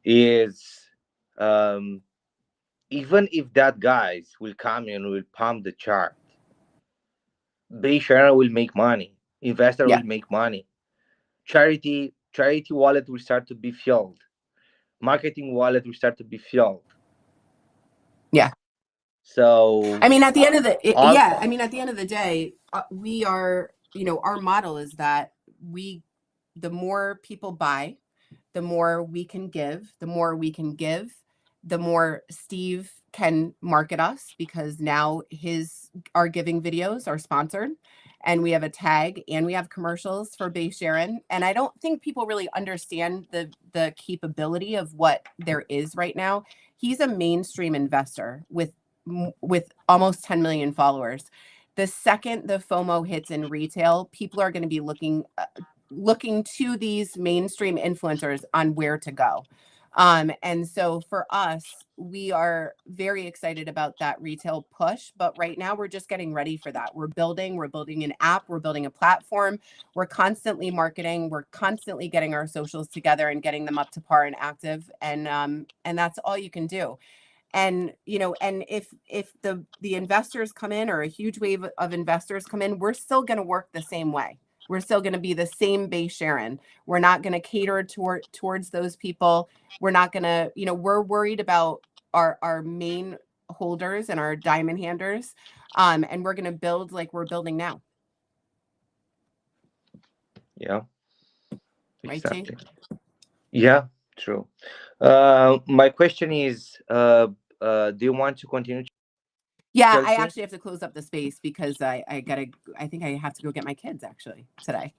is, um, even if that guys will come and will pump the chart, Baysharen will make money. Investor Yeah. will make money. Charity wallet will start to be filled. Marketing wallet will start to be filled. Yeah. So I mean, at the end of the all day, we are, our model is that the more people buy, the more we can give, the more Steve can market us, because now our giving videos are sponsored, and we have a tag and we have commercials for Base Sharon. And I don't think people really understand the capability of what there is right now. He's a mainstream investor with almost 10 million followers. The second the FOMO hits in retail, people are going to be looking to these mainstream influencers on where to go. And so for us, we are very excited about that retail push, but right now we're just getting ready for that. We're building an app, we're building a platform, we're constantly marketing, we're constantly getting our socials together and getting them up to par and active. And that's all you can do. And and if the investors come in, or a huge wave of investors come in, we're still going to work the same way. We're still going to be the same Base Sharon. We're not going to cater towards those people. We're not going to, we're worried about our main holders and our diamond handers. And we're going to build like we're building now. Yeah, Right, exactly. T? Yeah, true. My question is, do you want to continue, Yeah, I Chelsea? actually have to close up the space because I think I have to go get my kids actually today.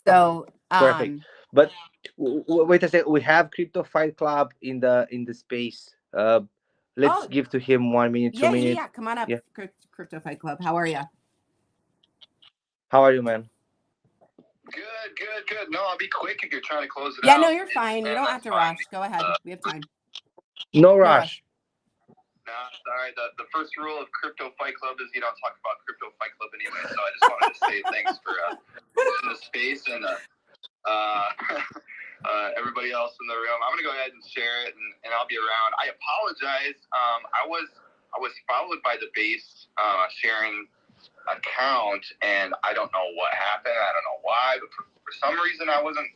So, Perfect. But wait a second. We have Crypto Fight Club in the space. Let's oh, give to him 1 minute, two yeah. minutes. Come on up, Yeah. Crypto Fight Club. How are you? How are you, man? Good. No, I'll be quick if you're trying to close it Yeah, out. no, you're fine. You don't have That's to fine. rush. Go ahead. We have time. No No rush. rush. No, sorry. The first rule of Crypto Fight Club is you don't talk about Crypto Fight Club anyway. So I just wanted to say thanks for hosting the space and everybody else in the room. I'm gonna go ahead and share it, and I'll be around. I apologize. I was followed by the Base sharing account, and I don't know what happened. I don't know why, but for some reason I wasn't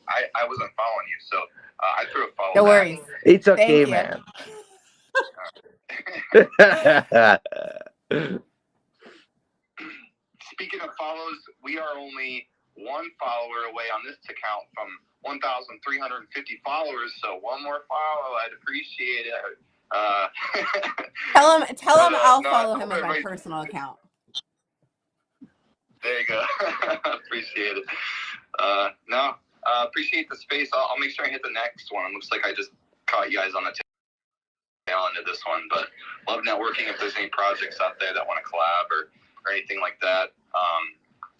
following you. So I threw a follow. No worries. It's okay, Thank you. man. Speaking of follows, we are only one follower away on this account from 1,350 followers. So one more follow, I'd appreciate it. Tell him I'll follow him with my personal account. There you go. Appreciate it. Appreciate the space. I'll make sure I hit the next one. Looks like I just caught you guys on the tail end of this one, but love networking. If there's any projects out there that want to collab or anything like that,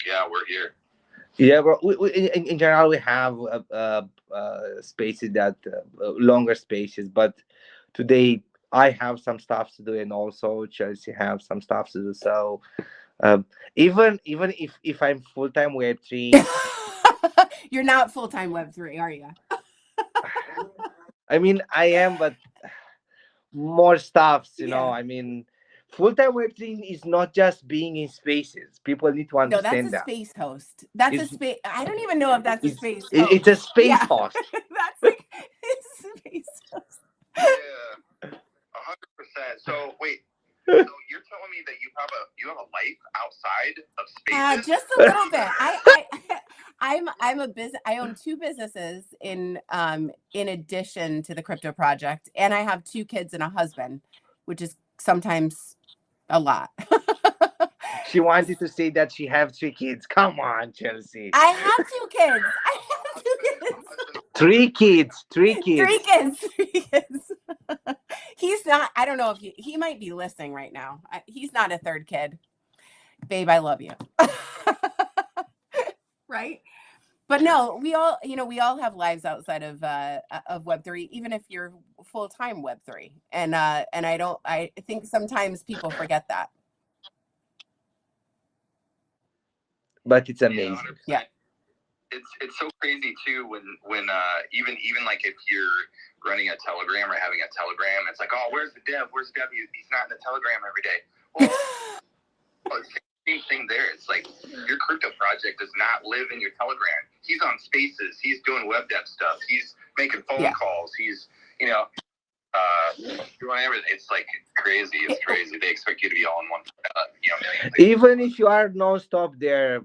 yeah, we're here. Yeah, bro. In general, we have spaces that longer spaces, but today I have some stuff to do, and also Chelsea have some stuff to do. So um, even if I'm full time Web3, You're not full-time Web3, are you? I mean I am, but more stuffs. Yeah. I mean, full time Web3 is not just being in spaces. People need to No, that's a understand that. space host. That's a It's space. I don't even know if that's a it's space it's a host. space Yeah. host. That's like it's a space host. Yeah, 100%. So wait, so you're telling me that you have a life outside of spaces? Just a little bit. I'm a business. I own two businesses in addition to the crypto project, and I have two kids and a husband, which is sometimes a lot. She wanted to say that she have 3 kids. Come on, Chelsea. I have two kids. I have two kids. 3 kids. Three Three kids. kids. Three kids. He's not. I don't know if he might be listening right now. He's not a third kid. Babe, I love you. Right? But no, we all have lives outside of Web3, even if you're full-time Web3. And I think sometimes people forget that. But it's Yeah, amazing. 100%. Yeah. It's so crazy too when even like if you're running a Telegram or having a Telegram, it's like, oh, where's the dev? Where's the dev? He's not in the Telegram every day. Well, it's the same thing there. It's like your crypto project does not live in your Telegram. He's on Spaces. He's doing web dev stuff. He's making phone calls. He's doing everything. It's like crazy. It's crazy. They expect you to be all in one. Million things. Even if you are non-stop there,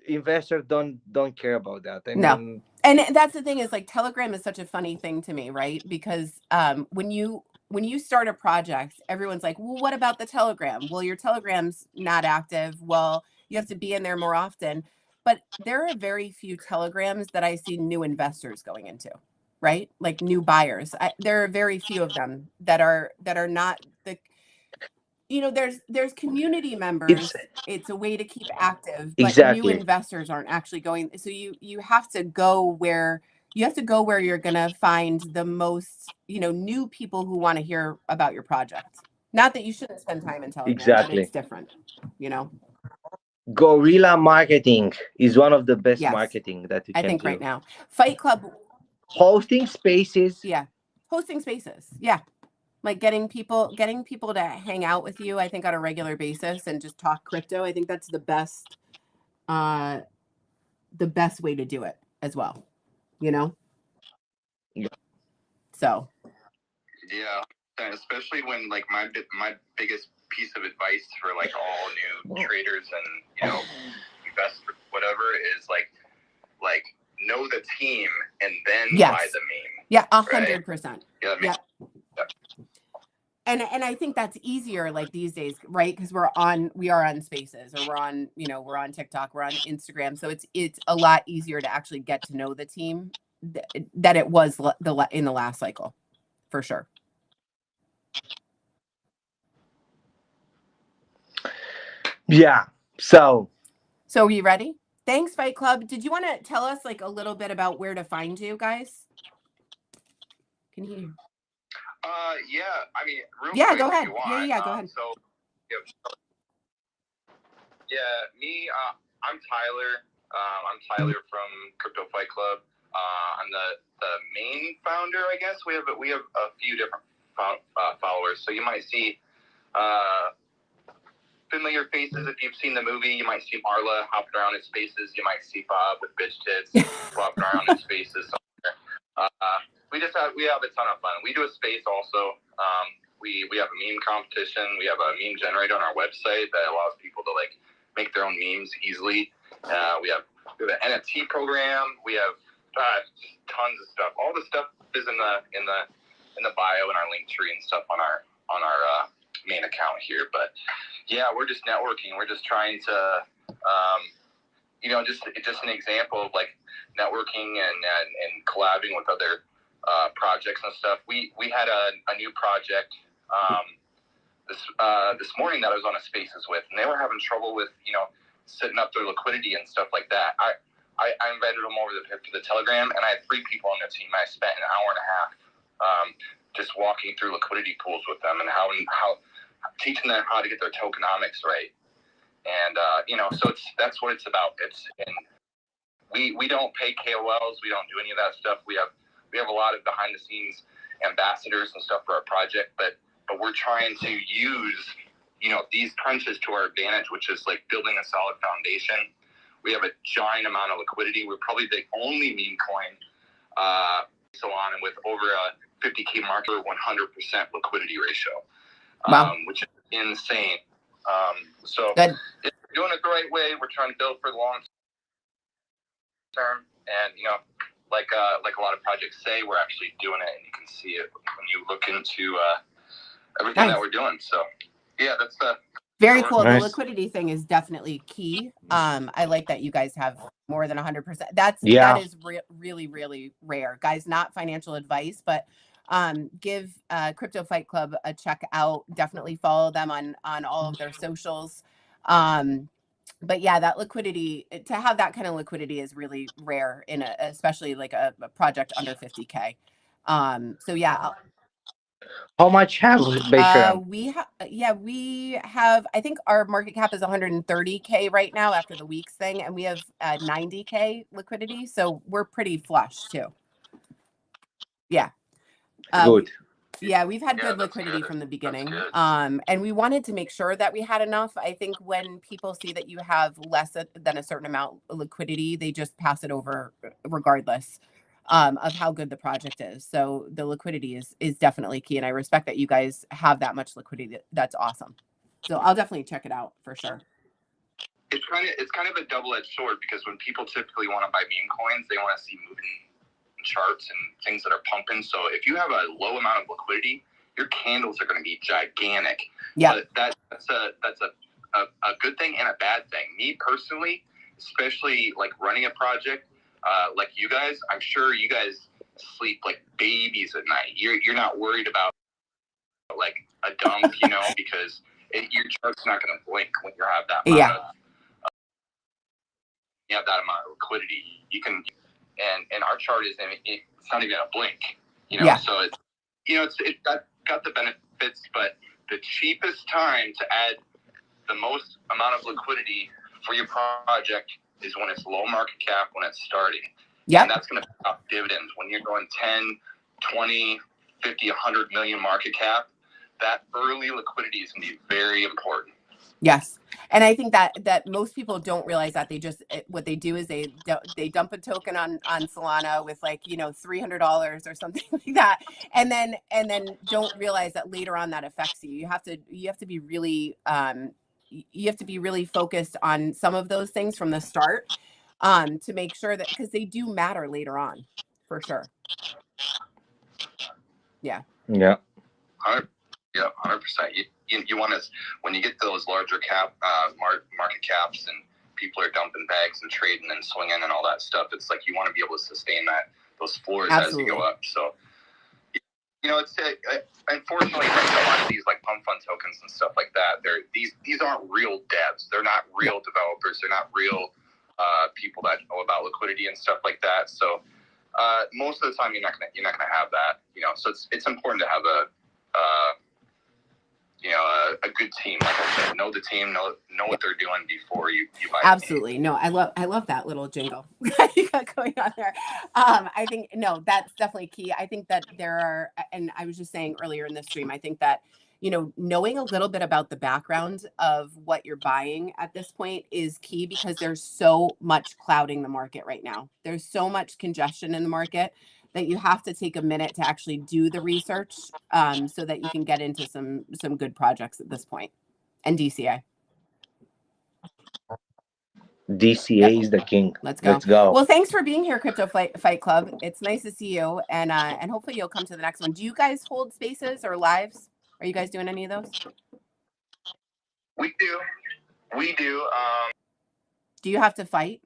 investors don't care about that. I mean, and that's the thing is like Telegram is such a funny thing to me, right? Because when you start a project, everyone's like, well, what about the Telegram? Well, your Telegram's not active. Well, you have to be in there more often. But there are very few Telegrams that I see new investors going into, right? Like new buyers. There are very few of them that are not the there's community members. It's a way to keep active, but new exactly. investors aren't actually going. So you have to go where you're going to find the most, new people who want to hear about your project. Not that you shouldn't spend time in Telegram, but it's Exactly. different, Guerrilla marketing is one of the best Yes. marketing that you I can think do. right now, Fight Club, Hosting spaces. yeah, hosting spaces, yeah. Like getting people to hang out with you, I think, on a regular basis and just talk crypto. I think that's the best way to do it as well. So Yeah, and especially when like my biggest piece of advice for like all new traders and investors, whatever, is like know the team and then buy the meme. Yeah, 100%. Yeah. And I think that's easier like these days, right? Because we are on Spaces, or we're on TikTok, we're on Instagram, so it's a lot easier to actually get to know the team that it was in the last cycle, for sure. Yeah. So are you ready? Thanks, Fight Club. Did you want to tell us like a little bit about where to find you guys? Can you hear? Yeah. I mean, real yeah, quick, go ahead. if you want. Yeah, go ahead. So, me. I'm Tyler. I'm Tyler from Crypto Fight Club. I'm the main founder, I guess. We have a few different followers, so you might see familiar faces if you've seen the movie. You might see Marla hopping around in Spaces. You might see Bob with bitch tits flopping around in Spaces. We have a ton of fun. We do a space also. We have a meme competition. We have a meme generator on our website that allows people to like make their own memes easily. We have an NFT program. We have tons of stuff. All the stuff is in the bio and our link tree and stuff on our main account here. But yeah, we're just networking. We're just trying to just an example of like networking and collabing with other projects and stuff. We had a new project this morning that I was on a Spaces with, and they were having trouble with setting up their liquidity and stuff like that. I invited them over to the Telegram, and I had 3 people on the team. I spent an hour and a half just walking through liquidity pools with them and how teaching them how to get their tokenomics right. And so that's what it's about. And we don't pay KOLs, we don't do any of that stuff. We have a lot of behind the scenes ambassadors and stuff for our project, but we're trying to use these crunches to our advantage, which is like building a solid foundation. We have a giant amount of liquidity. We're probably the only meme coin Solana with over a 50K market, 100% liquidity ratio. Wow. Which is insane. So Good. if we're doing it the right way, we're trying to build for the long term, and like a lot of projects say, we're actually doing it, and you can see it when you look into everything that we're doing. So yeah, that's the very cool. Nice. The liquidity thing is definitely key. I like that you guys have more than 100%. That is really, really rare, guys. Not financial advice, but give Crypto Fight Club a check out. Definitely follow them on all of their socials. But yeah, that liquidity, to have that kind of liquidity is really rare in especially like a project under 50K. So yeah. How much have Patreon? We have, I think our market cap is 130K right now after the weeks thing, and we have 90K liquidity, so we're pretty flush too. Yeah. Good. We've had good liquidity from the beginning. And we wanted to make sure that we had enough. I think when people see that you have less than a certain amount of liquidity, they just pass it over regardless of how good the project is. So the liquidity is definitely key. And I respect that you guys have that much liquidity. That's awesome. So I'll definitely check it out for sure. It's kind of a double-edged sword, because when people typically want to buy meme coins, they want to see moving charts and things that are pumping. So if you have a low amount of liquidity, your candles are going to be gigantic. Yeah. But that's a good thing and a bad thing. Me personally, especially like running a project like you guys, I'm sure you guys sleep like babies at night. You're not worried about like a dump, because your chart's not going to blink when you have that amount of liquidity. You can. And our chart is it's not even a blink, So it's got the benefits, but the cheapest time to add the most amount of liquidity for your project is when it's low market cap, when it's starting. Yeah. And that's going to pay off dividends when you're going 10, 20, 50, 100 million market cap. That early liquidity is going to be very important. Yes. And I think that most people don't realize that. They just, what they do is they dump a token on Solana with like, $300 or something like that. And then don't realize that later on that affects you. You have to be really, focused on some of those things from the start, to make sure that, because they do matter later on for sure. Yeah. Yeah. 100%. You want to, when you get those larger market caps and people are dumping bags and trading and swinging and all that stuff, it's like you want to be able to sustain those floors. Absolutely. As you go up. So, it's unfortunately like a lot of these like pump fund tokens and stuff like that. These aren't real devs. They're not real developers. They're not real people that know about liquidity and stuff like that. So most of the time you're not gonna have that. So it's important to have a good team. Like I said, know the team, know what they're doing before you buy. Absolutely. No, I love that little jingle you got going on there. I think, no, that's definitely key. I think that there are, and I was just saying earlier in the stream, I think that, knowing a little bit about the background of what you're buying at this point is key, because there's so much clouding the market right now. There's so much congestion in the market that you have to take a minute to actually do the research, so that you can get into some good projects at this point. And DCA. DCA is the king. Let's go. Let's go. Well, thanks for being here, Crypto Fight Club. It's nice to see you, and hopefully you'll come to the next one. Do you guys hold spaces or lives? Are you guys doing any of those? We do. Do you have to fight?